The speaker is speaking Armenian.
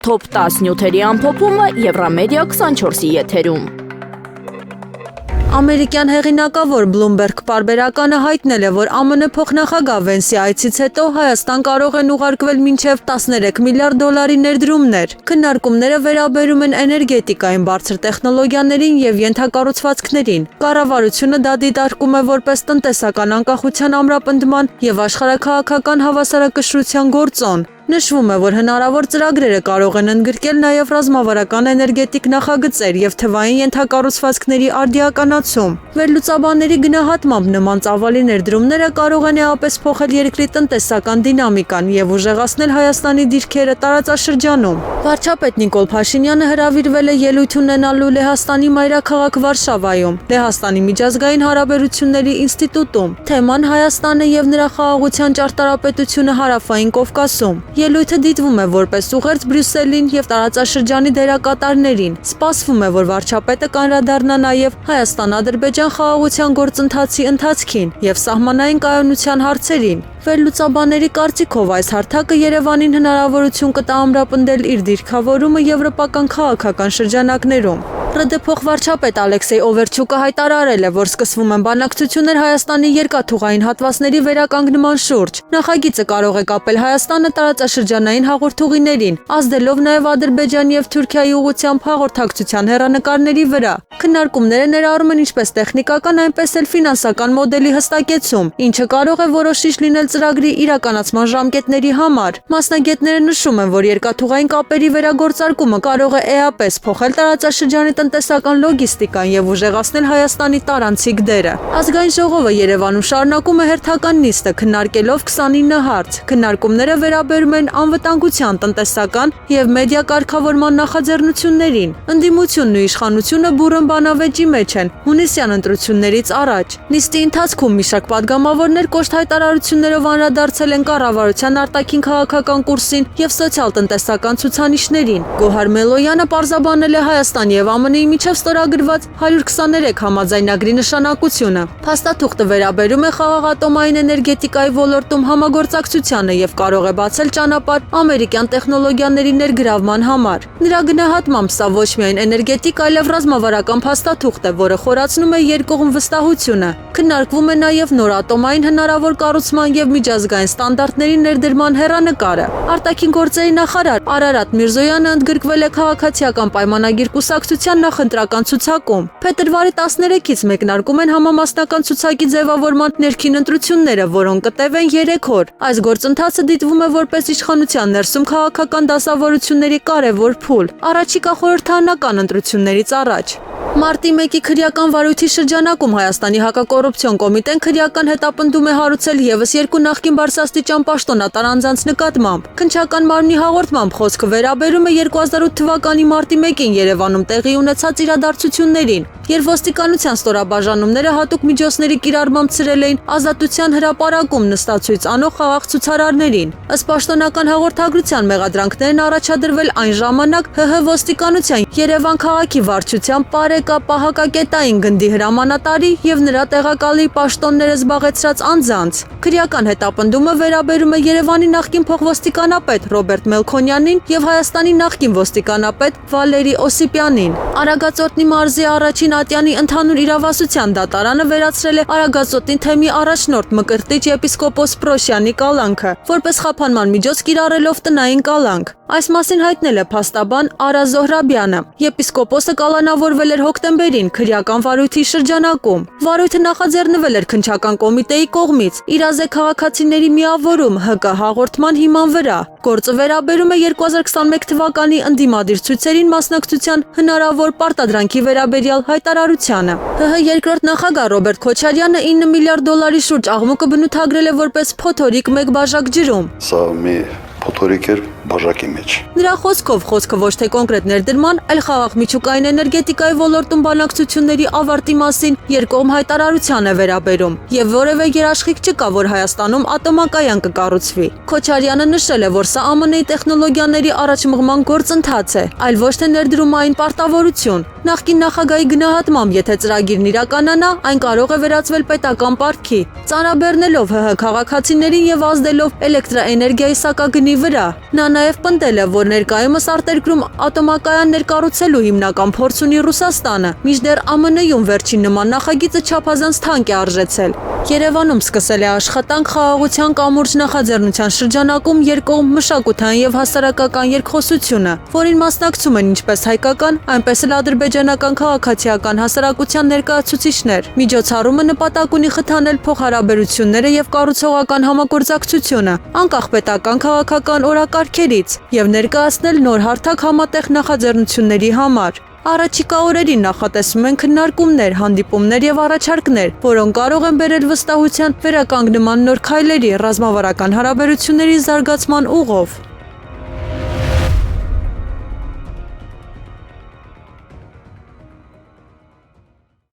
Top 10 նյութերի ամփոփումը Եվրամեդիա 24-ի եթերում։ Ամերիկյան հեղինակավոր Bloomberg պարբերականը հայտնել է, որ ԱՄՆ փոխնախագահ Վենսի այցից հետո Հայաստան կարող են ուղարկվել մինչև 13 միլիարդ դոլարի ներդրումներ։ Քննարկումները վերաբերում են էներգետիկային բարձր տեխնոլոգիաներին եւ ենթակառուցվածքներին։ Կառավարությունը դա դիտարկում է որպես տնտեսական անկախության ամրապնդման եւ աշխարհաքաղաքական հավասարակշռության գործոն։ Նշվում է, որ հնարավոր ծրագրերը կարող են ընդգրկել նաև ռազմավարական էներգետիկ նախագծեր եւ թվային ենթակառուցվածքների արդիականացում։ Վերլուծաբանների գնահատմամբ նման ծավալի ներդրումները կարող են էապես փոխել երկրի տնտեսական դինամիկան եւ ուժեղացնել Հայաստանի դիրքերը տարածաշրջանում։ Վարչապետ Նիկոլ Փաշինյանը հրավիրվել է ելույթ ունենալու Լեհաստանի մայրաքաղաք Վարշավայում, Լեհաստանի միջազգային հարաբերությունների ինստիտուտում։ Թեման Հայաստանը եւ նրա խաղաղության ճարտարապետությունը Հարավային Կովկասում։ Ելույթը դիտվում է որպես ուղերձ Բրյուսելին եւ տարածաշրջանի դերակատարներին։ Սպասվում է, որ վարչապետը կանրադառնա նաեւ Հայաստան-Ադրբեջան խաղաղության գործընթացի ընթացքին եւ սահմանային կայունության հարցերին։ Վերլուծաբանների կարծիքով այս հարթակը Երևանին հնարավորություն կտա ամրապնդել իր դիրքավորումը եվրոպական քաղաքական շրջանակներում։ ՌԴ փոխվարչապետ Ալեքսեյ Օվերչուկը հայտարարել է, որ սկսվում են բանակցություններ Հայաստանի երկաթուղային հատվածների վերականգնման շուրջ։ Նախագիծը կարող է կապել Հայաստանը տարածաշրջանային հաղորդուղիներին, ազդելով նաև Ադրբեջանի եւ Թուրքիայի ուղղությամբ հաղորդակցության հեռանկարների վրա։ Քննարկումները ներառում են ինչպես տեխնիկական, այնպես էլ ֆինանսական մոդելի հստակեցում, ինչը կարող է որոշիչ լինել ծրագրի իրականացման ժամկետների համար։ Մասնագետները նշում են, որ երկաթուղային կապերի վերագործարկումը կարող է էապես փոխել տարածաշրջանի տնտեսական լոգիստիկան եւ ուժեղացնել Հայաստանի տարանցիկ դերը։ Ազգային ժողովը Երևանում շարունակում է հերթական նիստը քննարկելով 29 հարց։ Քննարկումները վերաբերում են անվտանգության, տնտեսական եւ մեդիա կարգավորման նախաձեռնություններին։ Ընդդիմությունն ու իշխանությունը բուռն բանավեճի մեջ են հունիսյան ընտրություններից առաջ։ Նիստի ընթացքում մի շարք падգամավորներ կոշտ հայտարարություններով անդրադարձել են կառավարության արտաքին քաղաքական կուրսին եւ սոցիալ-տնտեսական ցուցանիշներին։ Գոհար Մելոյանը պարզաբանել է Հայաստանի եւ ԱՄՆ-ի միջև ստորագրված 123 համաձայնագրի նշանակությունը։ Փաստաթուղթը վերաբերում է խաղաղատոմային էներգետիկայի ոլորտում համագործակցությանը եւ կարող է բացել ճանապարհ ամերիկյան տեխնոլոգիաների ներգրավման համար։ Նրա գնահատմամբ սա ոչ միայն էներգետիկ, այլև ռազմավարական փաստաթուղթ է, որը խորացնում է երկկողմ վստահությունը։ Քննարկվում է նաեւ նոր ատոմային հնարավոր կառուցման եւ միջազգային ստանդարտների ներդրման հեռանկարը։ Արտաքին գործերի նախարար Արարատ Միրզոյանը ընդգրկվել է քաղաքացիական պայմանագիր կուսակցության նախընտրական ցուցակում։ Փետրվարի 13-ից մեկնարկում են համամասնական ցուցակի ձևավորման ներքին ընտրությունները, որոնք կտևեն 3 օր։ Այս գործընթացը դիտվում է որպես իշխանության ներսում քաղաքական դասավորությունների կարևոր փուլ, առաջիկա խորհրդարանական ընտրություններից առաջ։ Մարտի 1-ի քրեական վարույթի շրջանակում Հայաստանի հակակոռուպցիոն կոմիտեն քրեական հետապնդում է հարուցել եւս 2 նախկին բարձրաստիճան պաշտոնատար անձանց նկատմամբ։ Քննչական մարմնի հաղորդմամբ խոսքը վերաբերում է 2008 թվականի մարտի 1-ին Երևանում տեղի ունեցած իրադարձություններին, երբ ոստիկանության ստորաբաժանումները հատուկ միջոցների կիրառմամբ ցրել էին Ազատության հրապարակում նստածույց անող խաղաղ ցուցարարներին։ Ըստ պաշտոնական հաղորդագրության մեղադրանքներն առաջադրվել այն ժամանակ ՀՀ ոստիկանության Երևան քաղաքի վարչության պահակակետային գնդի հրամանատարի եւ նրա տեղակալի պաշտոնները զբաղեցրած անձանց։ Քրեական հետապնդումը վերաբերում է Երևանի նախկին փոխոստիկանապետ Ռոբերտ Մելքոնյանին եւ Հայաստանի նախկին ոստիկանապետ Վալերի Օսիպյանին։ Արագածոտնի մարզի առաջին ատյանի ընդհանուր իրավասության դատարանը վերացրել է Արագածոտնի թեմի առաջնորդ Մկրտիչ եպիսկոպոս Պրոշյանի կալանքը, որպես խափանման միջոց կիրառելով տնային կալանք։ Այս մասին հայտնել է փաստաբան Արա Զոհրաբյանը։ Եպիսկոպոսը կալանավորվել էր հոկտեմբերին քրեական վարույթի շրջանակում։ Վարույթը նախաձեռնվել էր քննչական կոմիտեի կողմից իրազե քաղաքացիների միավորում ՀԿ հաղորդման հիման վրա։ Գործը վերաբերում է 2021 թվականի ընդդիմադիր ցույցերին մասնակցության հնարավոր պարտադրանքի վերաբերյալ հայտարարությանը։ ՀՀ երկրորդ նախագահ Ռոբերտ Քոչարյանը 9 միլիարդ դոլարի շուրջ աղմուկը բնութագրել է որպես փոթորիկ մեկ բաժակ ջրում։ Սա մի փոթորիկ էր բաժակի մեջ։ Նրա խոսքով խոսքը ոչ թե կոնկրետ ներդրման, այլ խաղաղ միջուկային էներգետիկայի ոլորտում բանակցությունների ավարտի մասին երկկողմ հայտարարության է վերաբերում, եւ որևէ երաշխիք չկա, որ Հայաստանում ատոմակայան կկառուցվի։ Քոչարյանը նշել է, որ սա ԱՄՆ-ի տեխնոլոգիաների առաջմղման գործընթաց է, այլ ոչ թե ներդրումային պարտավորություն։ Նախկին նախագահի գնահատմամբ, եթե ծրագիրն իրականանա, այն կարող է վերածվել պետական պարտքի, ծանրաբեռնելով ՀՀ քաղաքացիներին եւ ազդելով էլեկտրաէներգիայի սակագնի վրա։ Նա նաև պնդել է, որ ներկայումս արտերկրում ատոմակայաններ կառուցելու հիմնական փորձ ունի Ռուսաստանը, մինչդեռ ԱՄՆ-ում վերջին նման նախագիծը չափազանց թանկ է արժեցել։ Երևանում սկսել է աշխատանք խաղաղության կամուրջ նախաձեռնության շրջանակում երկկողմ մշակութային եւ հասարակական երկխոսությունը, որին մասնակցում են ինչպես հայկական, այնպես էլ ադրբեջանական քաղաքացիական հասարակության ներկայացուցիչներ։ Միջոցառումը նպատակ ունի խթանել փոխհարաբերությունները եւ կառուցողական համագործակցությունը, անկախ պետական քաղաքական օրակարգերից եւ ներկայացնել նոր հարթակ համատեղ նախաձեռնությունների համար։ Առաջիկա օրերին նախատեսվում են քննարկումներ, հանդիպումներ եւ առաջարկներ, որոնք կարող են բերել վստահության վերականգնման նոր քայլերի ռազմավարական հարաբերությունների զարգացման ուղով։